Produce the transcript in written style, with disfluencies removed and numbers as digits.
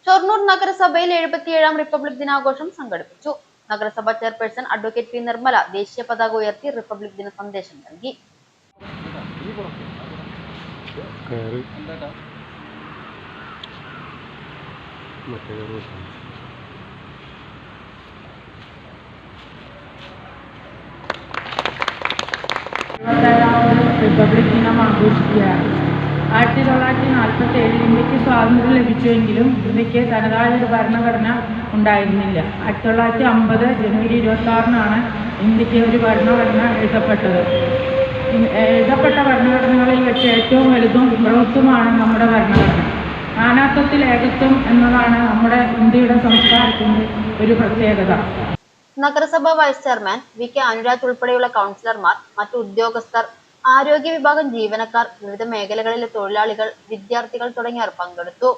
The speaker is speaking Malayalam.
ഷൊർണൂർ നഗരസഭയിൽ 77ാം റിപ്പബ്ലിക് ദിനാഘോഷം സംഘടിപ്പിച്ചു. നഗരസഭ ചെയർപേഴ്സൺ അഡ്വക്കേറ്റ് പി നിർമ്മല ദേശീയ പതാക ഉയർത്തി റിപ്പബ്ലിക് ദിന സന്ദേശം നൽകി. റിപ്പബ്ലിക് ദിനം ആഘോഷിക്കുകയാണ്. 1947 ഇന്ത്യക്ക് സ്വാതന്ത്ര്യം ലഭിച്ചുവെങ്കിലും ഇന്ത്യക്ക് തനതായൊരു ഭരണഘടന ഉണ്ടായിരുന്നില്ല. 1950 ജനുവരി 26-നാണ് ഇന്ത്യക്ക് ഒരു ഭരണഘടന എഴുതപ്പെട്ടത്. എഴുതപ്പെട്ട ഭരണഘടനകളിൽ വെച്ച് ഏറ്റവും വലുതും ബൃഹത്തുമാണ് നമ്മുടെ ഭരണഘടന. നാനാത്വത്തിൽ ഏകത്വം എന്നതാണ് നമ്മുടെ ഇന്ത്യയുടെ സംസ്കാരത്തിന്റെ ഒരു പ്രത്യേകത. നഗരസഭ vice chairman V K Anuraj ഉൾപ്പെടെയുള്ള കൗൺസിലർമാർ, മറ്റു ഉദ്യോഗസ്ഥർ, ആരോഗ്യ വിഭാഗം ജീവനക്കാർ, വിവിധ മേഖലകളിലെ തൊഴിലാളികൾ, വിദ്യാർത്ഥികൾ തുടങ്ങിയവർ പങ്കെടുത്തു.